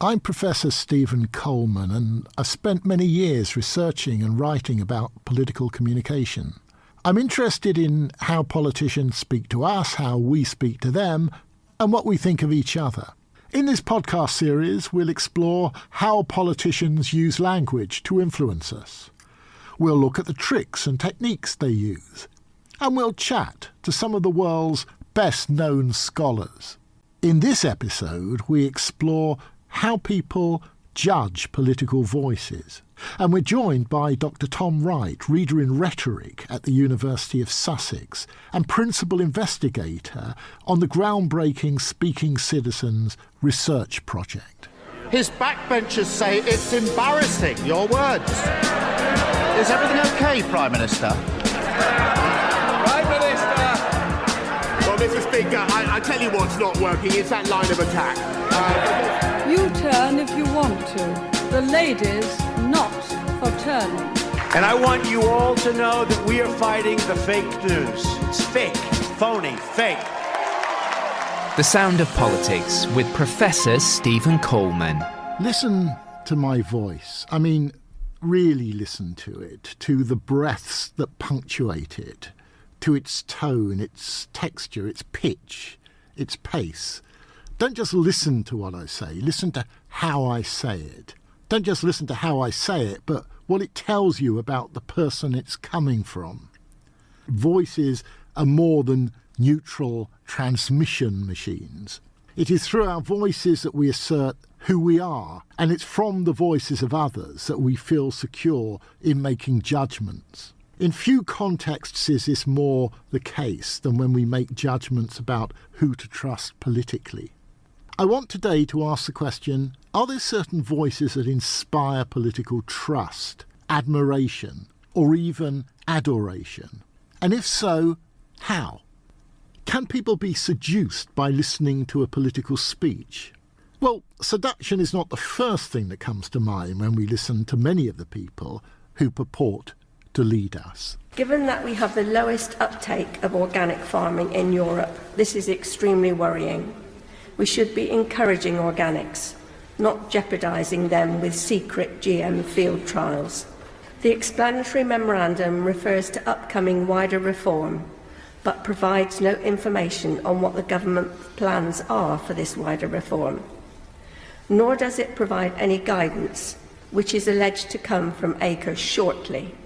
I'm Professor Stephen Coleman, and I've spent many years researching and writing about political communication. I'm interested in how politicians speak to us, how we speak to them, and what we think of each other. In this podcast series, we'll explore how politicians use language to influence us. We'll look at the tricks and techniques they use, and we'll chat to some of the world's best-known scholars. In this episode, we explore how people judge political voices. And we're joined by Dr. Tom Wright, reader in Rhetoric at the University of Sussex and principal investigator on the groundbreaking Speaking Citizens research project. His backbenchers say it's embarrassing, your words. Is everything okay, Prime Minister? Prime Minister! Well, Mr. Speaker, I tell you what's not working. It's that line of attack. You turn if you want to. The lady's not for turning. And I want you all to know that we are fighting the fake news. It's fake, phony, fake. The Sound of Politics with Professor Stephen Coleman. Listen to my voice. I mean, really listen to it, to the breaths that punctuate it, to its tone, its texture, its pitch, its pace. Don't just listen to what I say, listen to how I say it. Don't just listen to how I say it, but what it tells you about the person it's coming from. Voices are more than neutral transmission machines. It is through our voices that we assert who we are, and it's from the voices of others that we feel secure in making judgments. In few contexts is this more the case than when we make judgments about who to trust politically. I want today to ask the question, are there certain voices that inspire political trust, admiration, or even adoration? And if so, how? Can people be seduced by listening to a political speech? Well, seduction is not the first thing that comes to mind when we listen to many of the people who purport to lead us. Given that we have the lowest uptake of organic farming in Europe, this is extremely worrying. We should be encouraging organics, not jeopardising them with secret GM field trials. The explanatory memorandum refers to upcoming wider reform, but provides no information on what the government plans are for this wider reform. Nor does it provide any guidance, which is alleged to come from ACRE shortly.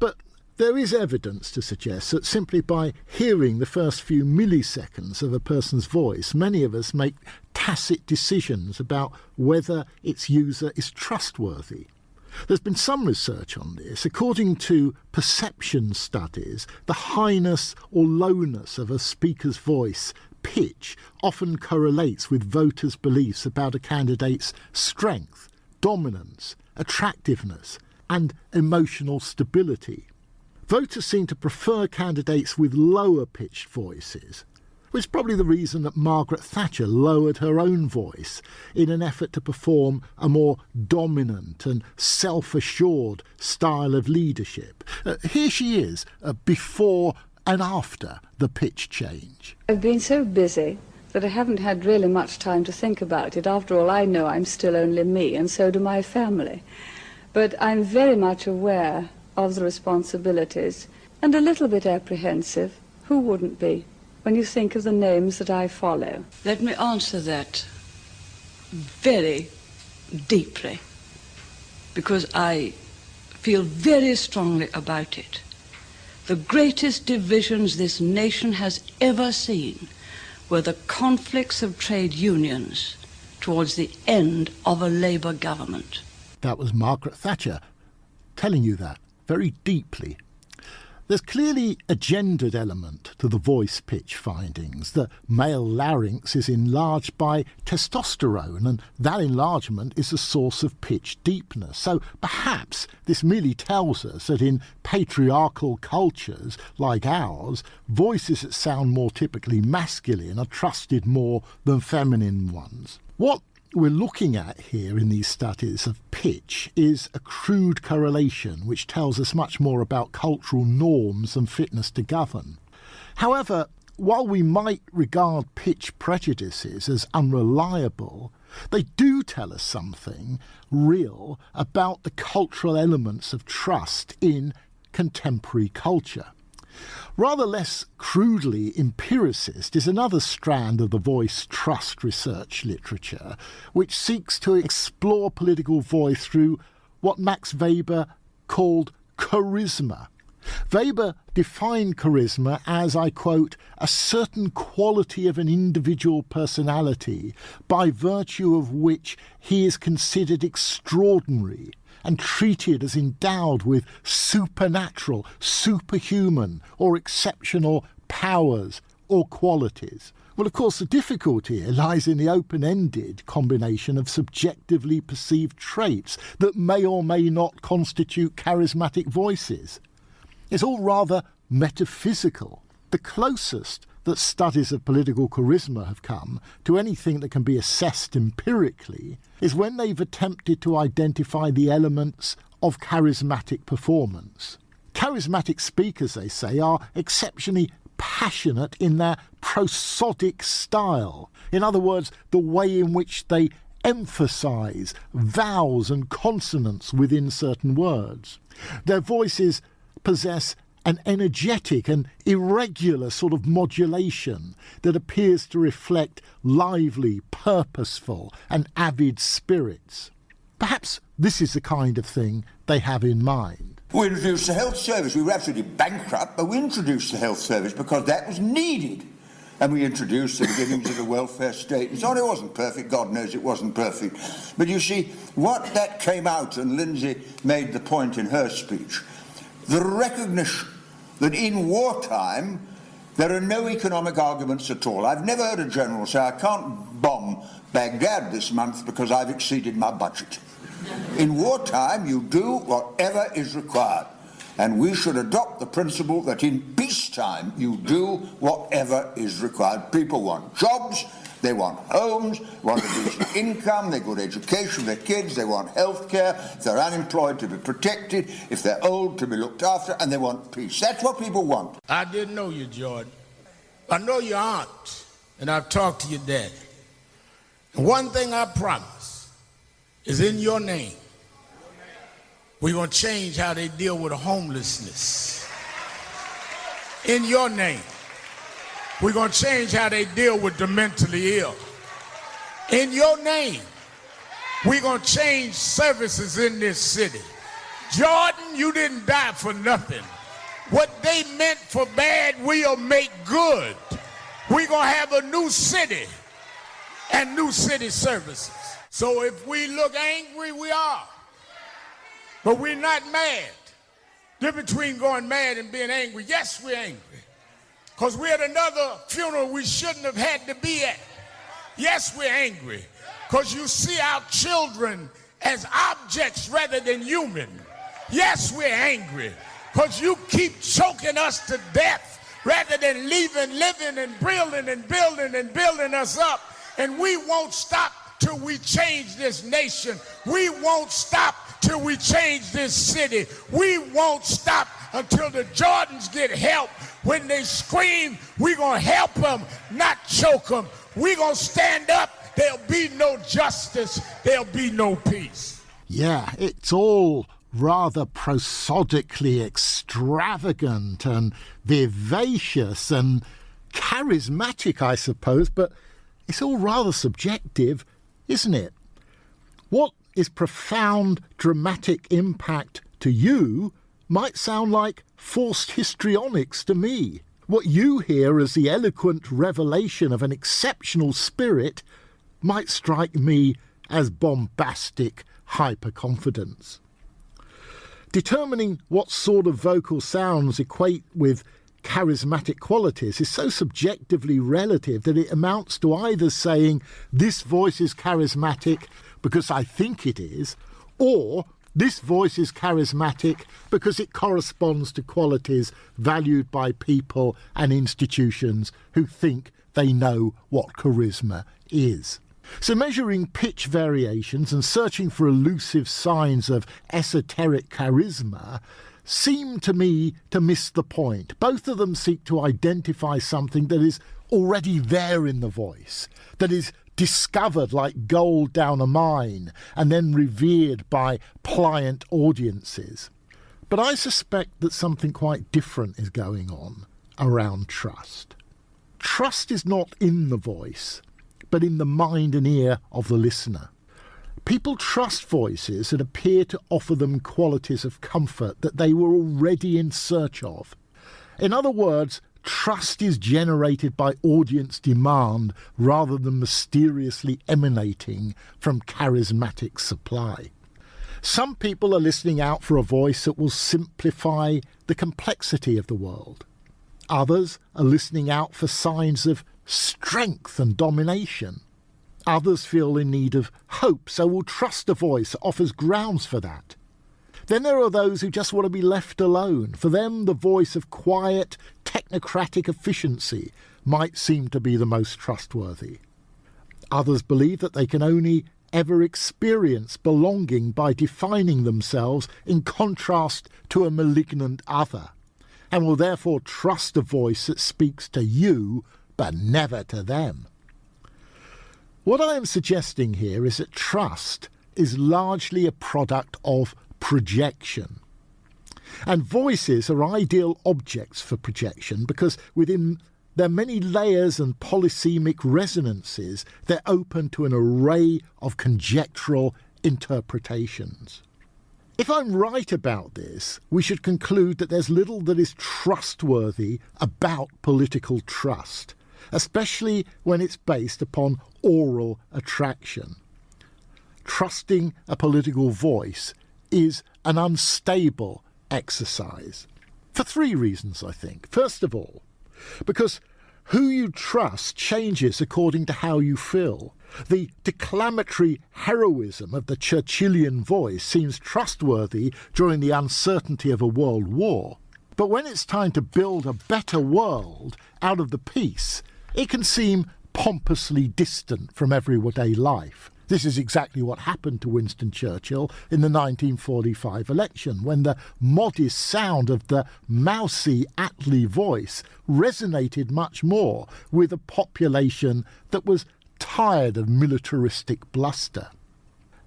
But there is evidence to suggest that simply by hearing the first few milliseconds of a person's voice, many of us make tacit decisions about whether its user is trustworthy. There's been some research on this. According to perception studies, the highness or lowness of a speaker's voice pitch often correlates with voters' beliefs about a candidate's strength, dominance, attractiveness, and emotional stability. Voters seem to prefer candidates with lower-pitched voices, which is probably the reason that Margaret Thatcher lowered her own voice in an effort to perform a more dominant and self-assured style of leadership. Here she is, before and after the pitch change. I've been so busy that I haven't had really much time to think about it. After all, I know I'm still only me, and so do my family. But I'm very much aware of the responsibilities and a little bit apprehensive. Who wouldn't be when you think of the names that I follow? Let me answer that very deeply, because I feel very strongly about it. The greatest divisions this nation has ever seen were the conflicts of trade unions towards the end of a Labour government. That was Margaret Thatcher telling you that very deeply. There's clearly a gendered element to the voice pitch findings. The male larynx is enlarged by testosterone, and that enlargement is a source of pitch deepness. So perhaps this merely tells us that in patriarchal cultures like ours, voices that sound more typically masculine are trusted more than feminine ones. What we're looking at here in these studies of pitch is a crude correlation which tells us much more about cultural norms than fitness to govern. However, while we might regard pitch prejudices as unreliable, They do tell us something real about the cultural elements of trust in contemporary culture. Rather less crudely empiricist is another strand of the voice trust research literature, which seeks to explore political voice through what Max Weber called charisma. Weber defined charisma as, I quote, a certain quality of an individual personality by virtue of which he is considered extraordinary and treated as endowed with supernatural, superhuman or exceptional powers or qualities. Well, of course, the difficulty here lies in the open-ended combination of subjectively perceived traits that may or may not constitute charismatic voices. It's all rather metaphysical. The closest that studies of political charisma have come to anything that can be assessed empirically is when they've attempted to identify the elements of charismatic performance. Charismatic speakers, they say, are exceptionally passionate in their prosodic style. In other words, the way in which they emphasise vowels and consonants within certain words. Their voices possess an energetic and irregular sort of modulation that appears to reflect lively, purposeful and avid spirits. Perhaps this is the kind of thing they have in mind. We introduced the health service. We were absolutely bankrupt, but we introduced the health service because that was needed. And we introduced the beginnings of the welfare state and so on. It wasn't perfect, God knows it wasn't perfect. But you see, what that came out, and Lindsay made the point in her speech, the recognition that in wartime there are no economic arguments at all. I've never heard a general say, I can't bomb Baghdad this month because I've exceeded my budget. In wartime, you do whatever is required. And we should adopt the principle that in peacetime, you do whatever is required. People want jobs, they want homes, want a decent income, they got education for their kids, they want health care, if they're unemployed to be protected, if they're old to be looked after, and they want peace. That's what people want. I didn't know you, Jordan. I know your aunt, and I've talked to your daddy. And one thing I promise is in your name, we're going to change how they deal with homelessness. In your name, we're going to change how they deal with the mentally ill. In your name, we're going to change services in this city. Jordan, you didn't die for nothing. What they meant for bad, we'll make good. We're going to have a new city and new city services. So if we look angry, we are. But we're not mad. Difference between going mad and being angry. Yes, we're angry. Because we're at another funeral we shouldn't have had to be at. Yes, we're angry. Because you see our children as objects rather than human. Yes, we're angry. Because you keep choking us to death rather than living and building us up. And we won't stop till we change this nation. We won't stop till we change this city. We won't stop until the Jordans get help. When they scream, we're going to help them, not choke them. We're going to stand up. There'll be no justice. There'll be no peace. Yeah, it's all rather prosodically extravagant and vivacious and charismatic, I suppose, but it's all rather subjective, isn't it? What is profound dramatic impact to you might sound like forced histrionics to me. What you hear as the eloquent revelation of an exceptional spirit might strike me as bombastic hyperconfidence. Determining what sort of vocal sounds equate with charismatic qualities is so subjectively relative that it amounts to either saying this voice is charismatic because I think it is, or this voice is charismatic because it corresponds to qualities valued by people and institutions who think they know what charisma is. So measuring pitch variations and searching for elusive signs of esoteric charisma seem to me to miss the point. Both of them seek to identify something that is already there in the voice, that is discovered like gold down a mine and then revered by pliant audiences. But I suspect that something quite different is going on around trust. Trust is not in the voice, but in the mind and ear of the listener. People trust voices that appear to offer them qualities of comfort that they were already in search of. In other words, trust is generated by audience demand rather than mysteriously emanating from charismatic supply. Some people are listening out for a voice that will simplify the complexity of the world. Others are listening out for signs of strength and domination. Others feel in need of hope, so will trust a voice that offers grounds for that. Then there are those who just want to be left alone. For them, the voice of quiet, technocratic efficiency might seem to be the most trustworthy. Others believe that they can only ever experience belonging by defining themselves in contrast to a malignant other, and will therefore trust a voice that speaks to you, but never to them. What I am suggesting here is that trust is largely a product of projection. And voices are ideal objects for projection because within their many layers and polysemic resonances, they're open to an array of conjectural interpretations. If I'm right about this, we should conclude that there's little that is trustworthy about political trust, especially when it's based upon oral attraction. Trusting a political voice is an unstable exercise. For three reasons, I think. First of all, because who you trust changes according to how you feel. The declamatory heroism of the Churchillian voice seems trustworthy during the uncertainty of a world war. But when it's time to build a better world out of the peace, it can seem pompously distant from everyday life. This is exactly what happened to Winston Churchill in the 1945 election, when the modest sound of the mousy Attlee voice resonated much more with a population that was tired of militaristic bluster.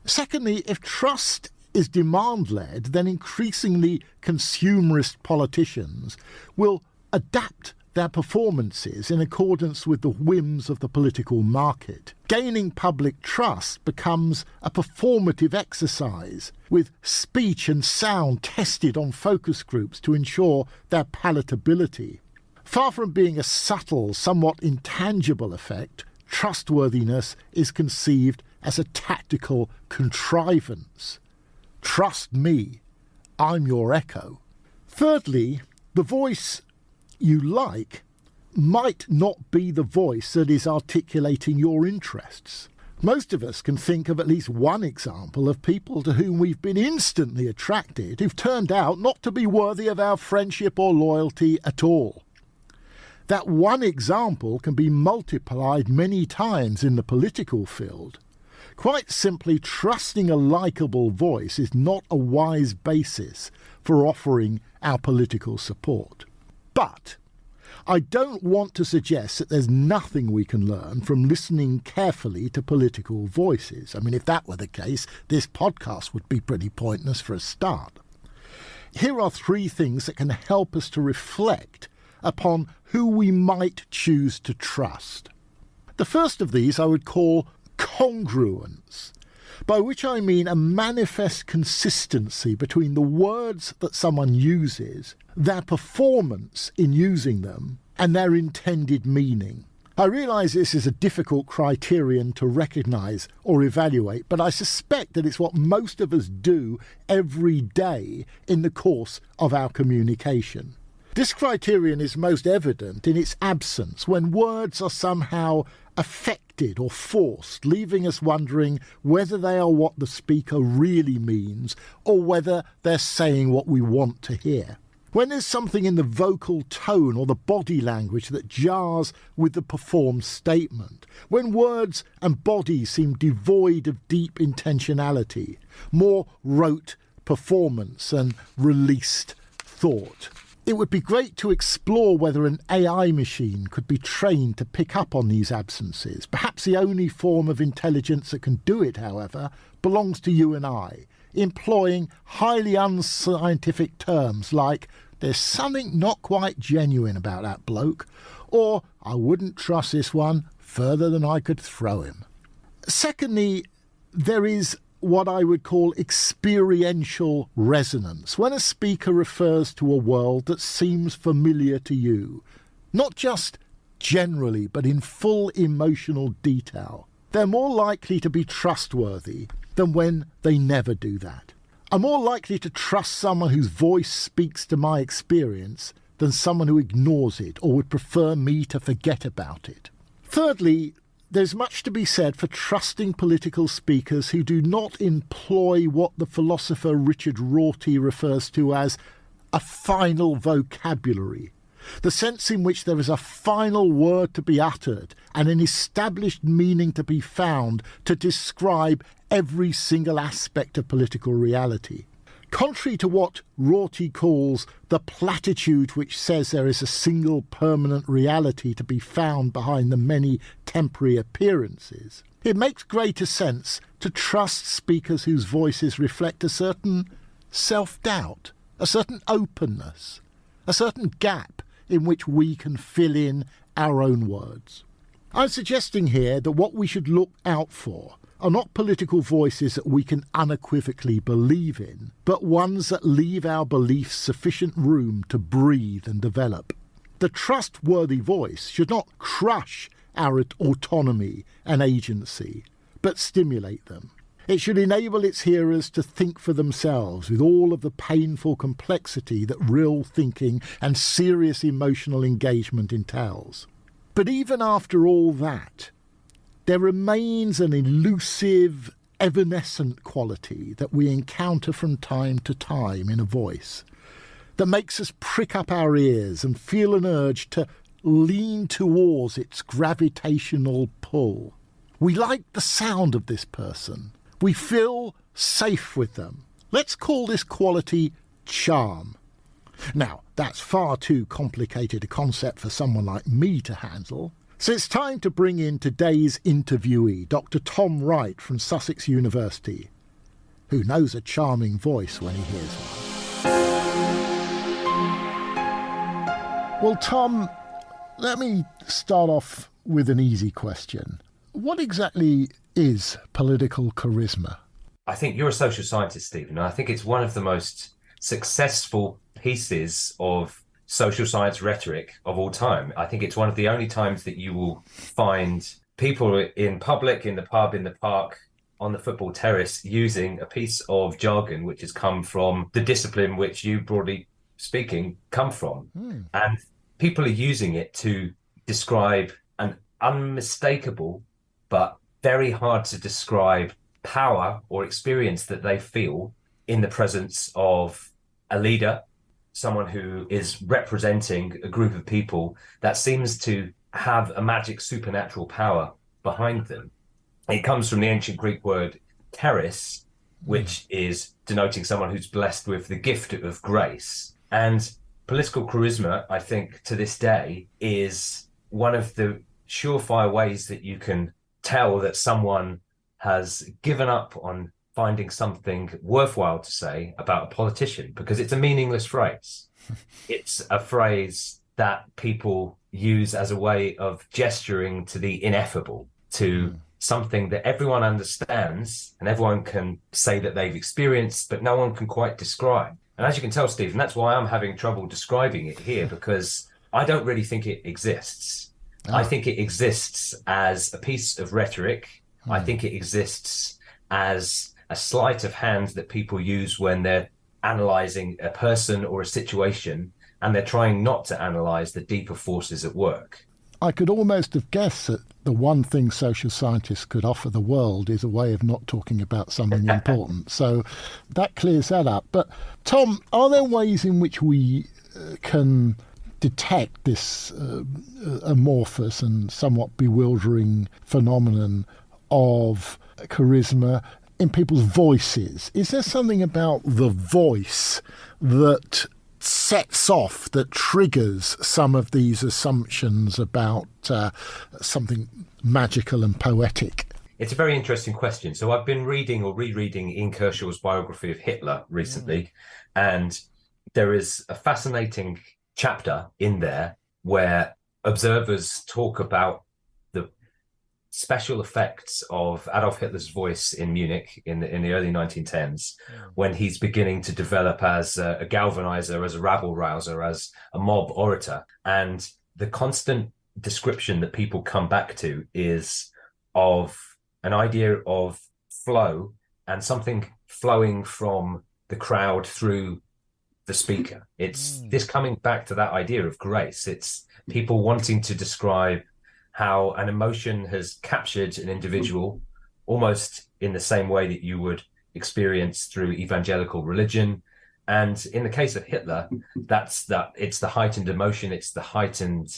Secondly, if trust is demand-led, then increasingly consumerist politicians will adapt their performances in accordance with the whims of the political market. Gaining public trust becomes a performative exercise, with speech and sound tested on focus groups to ensure their palatability. Far from being a subtle, somewhat intangible effect, trustworthiness is conceived as a tactical contrivance. Trust me, I'm your echo. Thirdly, the voice you like might not be the voice that is articulating your interests. Most of us can think of at least one example of people to whom we've been instantly attracted who've turned out not to be worthy of our friendship or loyalty at all. That one example can be multiplied many times in the political field. Quite simply, trusting a likeable voice is not a wise basis for offering our political support. But I don't want to suggest that there's nothing we can learn from listening carefully to political voices. I mean, if that were the case, this podcast would be pretty pointless for a start. Here are three things that can help us to reflect upon who we might choose to trust. The first of these I would call congruence, by which I mean a manifest consistency between the words that someone uses, their performance in using them, and their intended meaning. I realise this is a difficult criterion to recognise or evaluate, but I suspect that it's what most of us do every day in the course of our communication. This criterion is most evident in its absence when words are somehow affected or forced, leaving us wondering whether they are what the speaker really means or whether they're saying what we want to hear. When there's something in the vocal tone or the body language that jars with the performed statement, when words and body seem devoid of deep intentionality, more rote performance and released thought. It would be great to explore whether an AI machine could be trained to pick up on these absences. Perhaps the only form of intelligence that can do it, however, belongs to you and I, employing highly unscientific terms like, "There's something not quite genuine about that bloke," or "I wouldn't trust this one further than I could throw him." Secondly, there is what I would call experiential resonance, when a speaker refers to a world that seems familiar to you, not just generally, but in full emotional detail. They're more likely to be trustworthy than when they never do that. I'm more likely to trust someone whose voice speaks to my experience than someone who ignores it or would prefer me to forget about it. Thirdly, there's much to be said for trusting political speakers who do not employ what the philosopher Richard Rorty refers to as a final vocabulary, the sense in which there is a final word to be uttered and an established meaning to be found to describe every single aspect of political reality. Contrary to what Rorty calls the platitude which says there is a single permanent reality to be found behind the many temporary appearances, it makes greater sense to trust speakers whose voices reflect a certain self-doubt, a certain openness, a certain gap in which we can fill in our own words. I'm suggesting here that what we should look out for are not political voices that we can unequivocally believe in, but ones that leave our beliefs sufficient room to breathe and develop. The trustworthy voice should not crush our autonomy and agency, but stimulate them. It should enable its hearers to think for themselves with all of the painful complexity that real thinking and serious emotional engagement entails. But even after all that, there remains an elusive, evanescent quality that we encounter from time to time in a voice that makes us prick up our ears and feel an urge to lean towards its gravitational pull. We like the sound of this person. We feel safe with them. Let's call this quality charm. Now, that's far too complicated a concept for someone like me to handle. So it's time to bring in today's interviewee, Dr. Tom Wright from Sussex University, who knows a charming voice when he hears one. Well, Tom, let me start off with an easy question. What exactly is political charisma? I think you're a social scientist, Stephen, and I think it's one of the most successful pieces of social science rhetoric of all time. I think it's one of the only times that you will find people in public, in the pub, in the park, on the football terrace, using a piece of jargon which has come from the discipline which you, broadly speaking, come from. And people are using it to describe an unmistakable but very hard to describe power or experience that they feel in the presence of a leader, someone who is representing a group of people that seems to have a magic supernatural power behind them. It comes from the ancient Greek word charis, which is denoting someone who's blessed with the gift of grace. And political charisma, I think, to this day, is one of the surefire ways that you can tell that someone has given up on finding something worthwhile to say about a politician, because it's a meaningless phrase. It's a phrase that people use as a way of gesturing to the ineffable, to something that everyone understands and everyone can say that they've experienced, but no one can quite describe. And as you can tell, Stephen, that's why I'm having trouble describing it here, because I don't really think it exists. I think it exists as a piece of rhetoric. I think it exists as a sleight of hand that people use when they're analysing a person or a situation, and they're trying not to analyse the deeper forces at work. I could almost have guessed that the one thing social scientists could offer the world is a way of not talking about something important. So that clears that up. But Tom, are there ways in which we can detect this amorphous and somewhat bewildering phenomenon of charisma in people's voices? Is there something about the voice that sets off, that triggers some of these assumptions about something magical and poetic? It's a very interesting question. So I've been reading or rereading Ian Kershaw's biography of Hitler recently, and there is a fascinating chapter in there where observers talk about the special effects of Adolf Hitler's voice in Munich in the early 1910s, when he's beginning to develop as a galvanizer, as a rabble-rouser, as a mob orator. And the constant description that people come back to is of an idea of flow and something flowing from the crowd through the speaker. It's this coming back to that idea of grace. It's people wanting to describe how an emotion has captured an individual almost in the same way that you would experience through evangelical religion. And in the case of Hitler, it's the heightened emotion, it's the heightened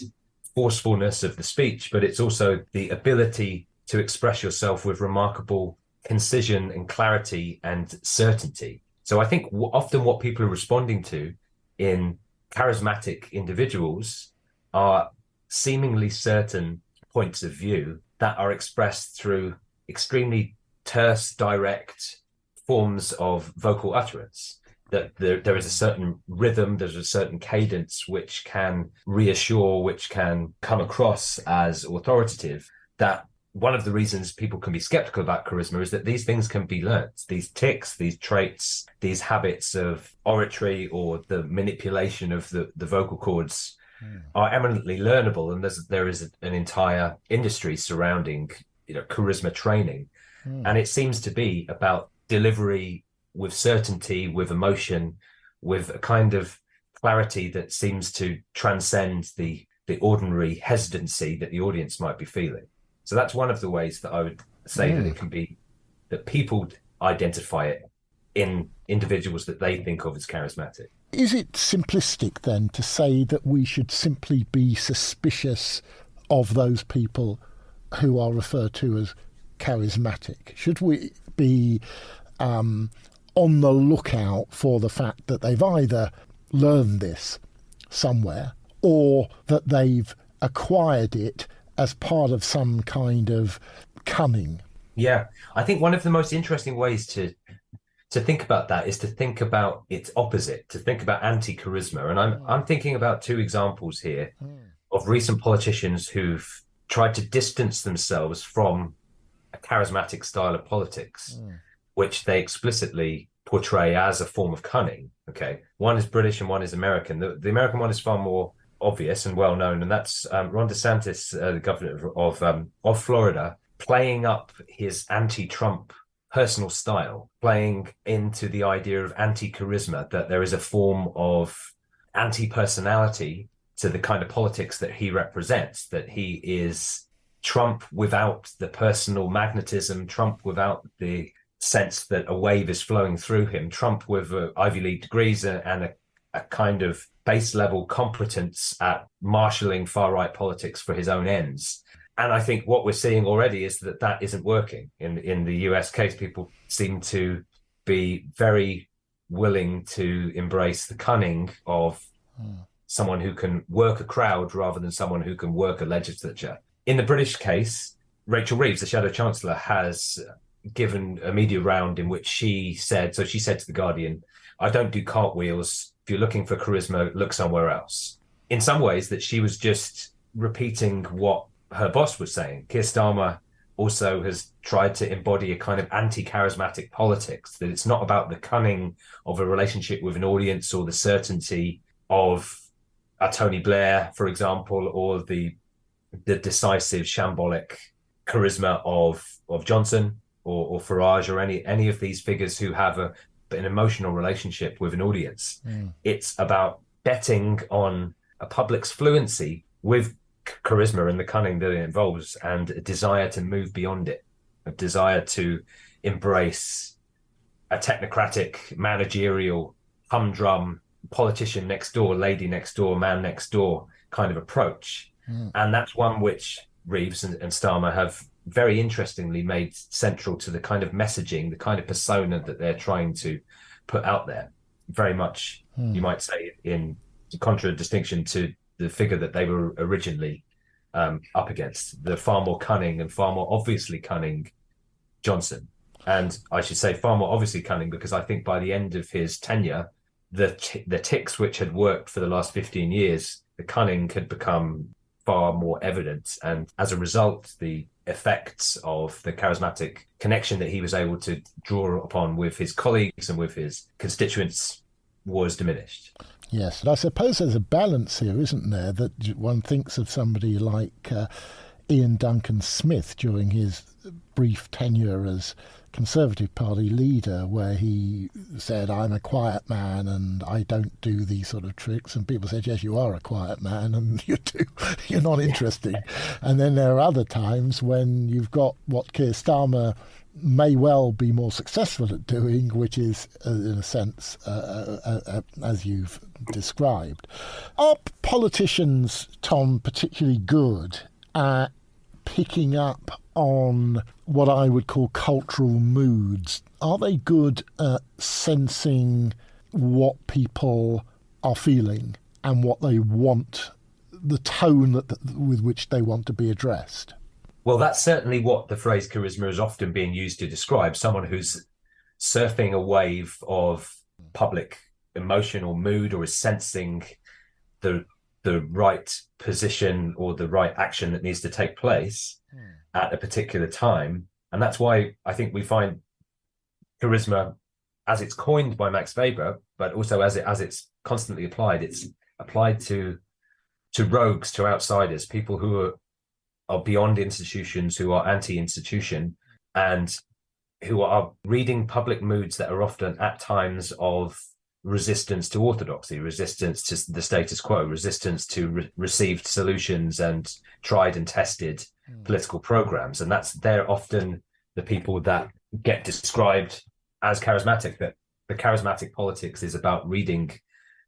forcefulness of the speech, but it's also the ability to express yourself with remarkable concision and clarity and certainty. So I think often what people are responding to in charismatic individuals are seemingly certain points of view that are expressed through extremely terse, direct forms of vocal utterance. That there is a certain rhythm, there's a certain cadence which can reassure, which can come across as authoritative. That one of the reasons people can be skeptical about charisma is that these things can be learnt. These tics, these traits, these habits of oratory or the manipulation of the vocal cords are eminently learnable. And there is an entire industry surrounding charisma training. And it seems to be about delivery with certainty, with emotion, with a kind of clarity that seems to transcend the ordinary hesitancy that the audience might be feeling. So that's one of the ways that I would say that it can be that people identify it in individuals that they think of as charismatic. Is it simplistic then to say that we should simply be suspicious of those people who are referred to as charismatic? Should we be on the lookout for the fact that they've either learned this somewhere or that they've acquired it as part of some kind of cunning? Yeah, I think one of the most interesting ways to think about that is to think about its opposite, to think about anti-charisma. And I'm thinking about two examples here of recent politicians who've tried to distance themselves from a charismatic style of politics, which they explicitly portray as a form of cunning. Okay, one is British and one is American. The American one is far more obvious and well known, and that's Ron DeSantis, the governor of Florida, playing up his anti-Trump personal style, playing into the idea of anti-charisma, that there is a form of anti-personality to the kind of politics that he represents, that he is Trump without the personal magnetism, Trump without the sense that a wave is flowing through him, Trump with Ivy League degrees and a kind of base level competence at marshalling far right politics for his own ends. And I think what we're seeing already is that isn't working. In the US case, people seem to be very willing to embrace the cunning of someone who can work a crowd rather than someone who can work a legislature. In the British case, Rachel Reeves, the Shadow Chancellor, has given a media round in which she said to The Guardian, "I don't do cartwheels. If you're looking for charisma, look somewhere else." In some ways, that she was just repeating what her boss was saying. Keir Starmer also has tried to embody a kind of anti-charismatic politics, that it's not about the cunning of a relationship with an audience or the certainty of a Tony Blair, for example, or the decisive, shambolic charisma of Johnson or Farage or any of these figures who have an emotional relationship with an audience. It's about betting on a public's fluency with charisma and the cunning that it involves, and a desire to move beyond it, a desire to embrace a technocratic, managerial, humdrum, politician next door, lady next door, man next door kind of approach. And that's one which Reeves and Starmer have very interestingly made central to the kind of messaging, the kind of persona that they're trying to put out there. Very much you might say, in contradistinction to the figure that they were originally up against, the far more cunning and far more obviously cunning Johnson. And I should say far more obviously cunning, because I think by the end of his tenure, the tics which had worked for the last 15 years, the cunning had become far more evident. And as a result, the effects of the charismatic connection that he was able to draw upon with his colleagues and with his constituents was diminished. Yes, and I suppose there's a balance here, isn't there, that one thinks of somebody like Ian Duncan Smith during his brief tenure as Conservative Party leader, where he said, I'm a quiet man and I don't do these sort of tricks. And people said, yes, you are a quiet man and you're not interesting. And then there are other times when you've got what Keir Starmer may well be more successful at doing, which is, in a sense, as you've described. Are politicians, Tom, particularly good at picking up on what I would call cultural moods? Are they good at sensing what people are feeling and what they want, the tone with which they want to be addressed? Well, that's certainly what the phrase charisma is often being used to describe, someone who's surfing a wave of public emotion or mood, or is sensing the right position or the right action that needs to take place at a particular time. And that's why I think we find charisma, as it's coined by Max Weber, but also as it's constantly applied, it's applied to rogues, to outsiders, people who are beyond institutions, who are anti-institution, and who are reading public moods that are often at times of resistance to orthodoxy, resistance to the status quo, resistance to received solutions and tried and tested political programs. And they're often the people that get described as charismatic, that the charismatic politics is about reading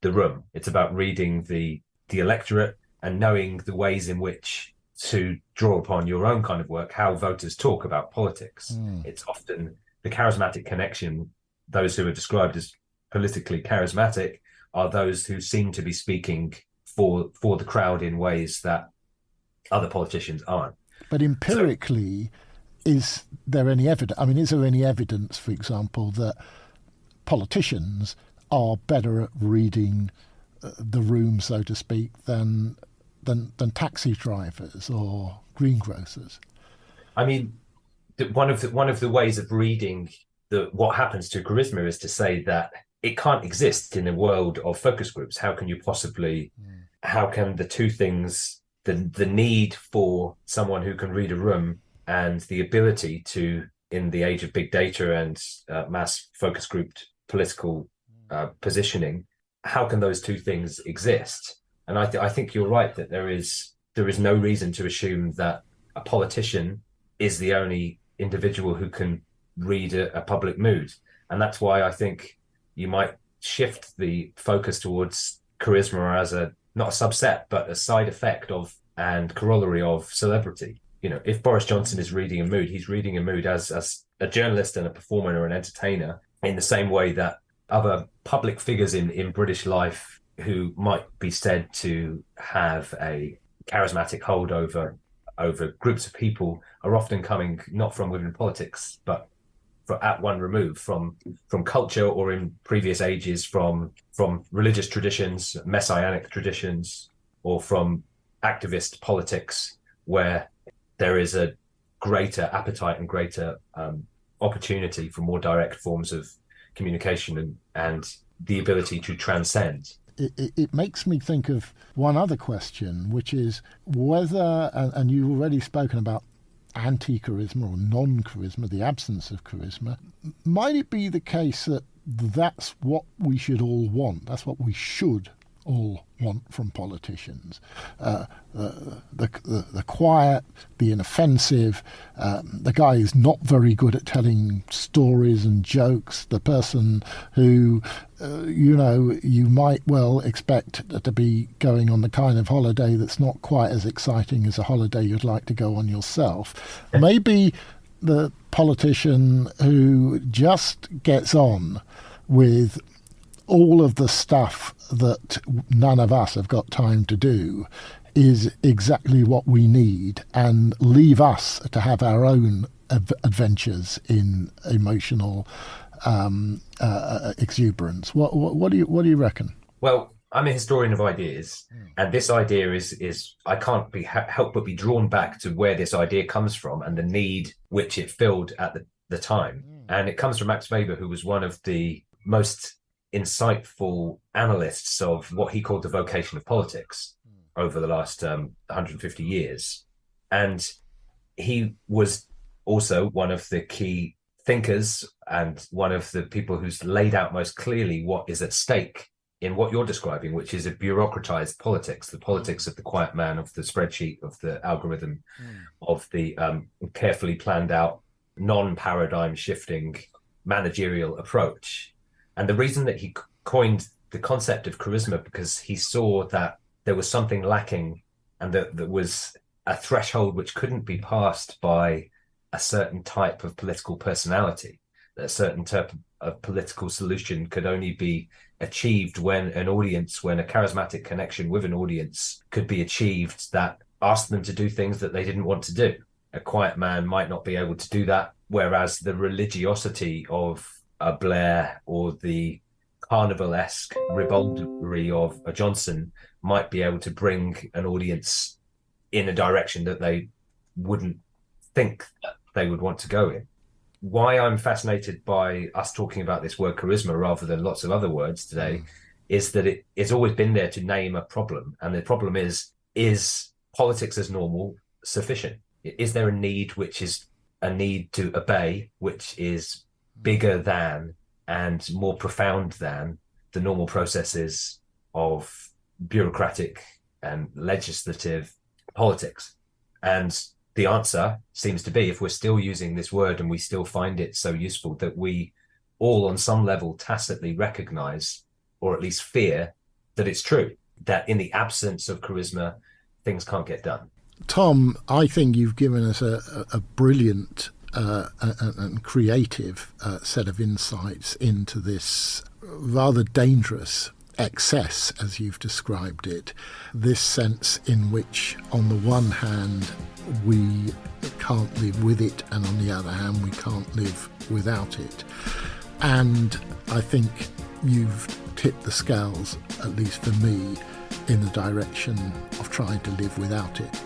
the room. It's about reading the electorate and knowing the ways in which to draw upon your own kind of work, how voters talk about politics. It's often the charismatic connection. Those who are described as politically charismatic are those who seem to be speaking for the crowd in ways that other politicians aren't. But empirically, is there any evidence? I mean, is there any evidence, for example, that politicians are better at reading the room, so to speak, than taxi drivers or greengrocers? I mean, one of the ways of reading what happens to charisma is to say that it can't exist in a world of focus groups. How can you possibly? How can the two things, the need for someone who can read a room and the ability to, in the age of big data and mass focus grouped political positioning, how can those two things exist? And I think you're right that there is no reason to assume that a politician is the only individual who can read a public mood. And that's why I think you might shift the focus towards charisma as not a subset, but a side effect of and corollary of celebrity. You know, if Boris Johnson is reading a mood, he's reading a mood as a journalist and a performer or an entertainer, in the same way that other public figures in British life who might be said to have a charismatic hold over groups of people are often coming not from within politics, but at one remove from culture, or in previous ages from religious traditions, messianic traditions, or from activist politics, where there is a greater appetite and greater opportunity for more direct forms of communication and the ability to transcend. It makes me think of one other question, which is whether, and you've already spoken about anti-charisma or non-charisma, the absence of charisma, might it be the case that that's what we should all want, that's what we should all want from politicians? The quiet, the inoffensive, the guy who's not very good at telling stories and jokes, the person who, you might well expect to be going on the kind of holiday that's not quite as exciting as a holiday you'd like to go on yourself. Maybe the politician who just gets on with all of the stuff that none of us have got time to do is exactly what we need, and leave us to have our own adventures in emotional exuberance. What do you reckon? Well, I'm a historian of ideas, and this idea is I can't help but be drawn back to where this idea comes from and the need which it filled at the time. And it comes from Max Weber, who was one of the most insightful analysts of what he called the vocation of politics over the last 150 years. And he was also one of the key thinkers and one of the people who's laid out most clearly what is at stake in what you're describing, which is a bureaucratized politics, the politics of the quiet man, of the spreadsheet, of the algorithm, of the carefully planned out, non-paradigm shifting managerial approach. And the reason that he coined the concept of charisma, because he saw that there was something lacking, and that there was a threshold which couldn't be passed by a certain type of political personality, that a certain type of political solution could only be achieved when a charismatic connection with an audience could be achieved that asked them to do things that they didn't want to do. A quiet man might not be able to do that, whereas the religiosity of a Blair or the carnivalesque ribaldry of a Johnson might be able to bring an audience in a direction that they wouldn't think that they would want to go in. Why I'm fascinated by us talking about this word charisma rather than lots of other words today is that it's always been there to name a problem. And the problem is politics as normal sufficient? Is there a need which is a need to obey, which is bigger than and more profound than the normal processes of bureaucratic and legislative politics? And the answer seems to be, if we're still using this word and we still find it so useful, that we all on some level tacitly recognize, or at least fear, that it's true, that in the absence of charisma, things can't get done. Tom, I think you've given us a brilliant and creative set of insights into this rather dangerous excess, as you've described it, this sense in which, on the one hand, we can't live with it, and on the other hand, we can't live without it. And I think you've tipped the scales, at least for me, in the direction of trying to live without it.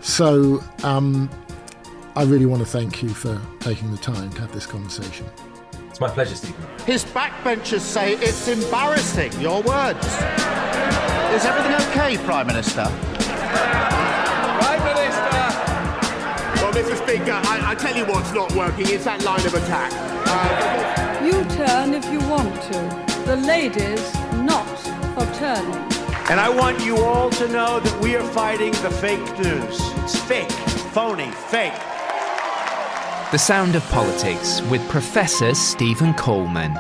So I really want to thank you for taking the time to have this conversation. It's my pleasure, Stephen. His backbenchers say it's embarrassing, your words. Is everything okay, Prime Minister? Prime Minister! Well, Mr. Speaker, I tell you what's not working, it's that line of attack. You turn if you want to. The lady's not for turning. And I want you all to know that we are fighting the fake news. It's fake, phony, fake. The Sound of Politics with Professor Stephen Coleman.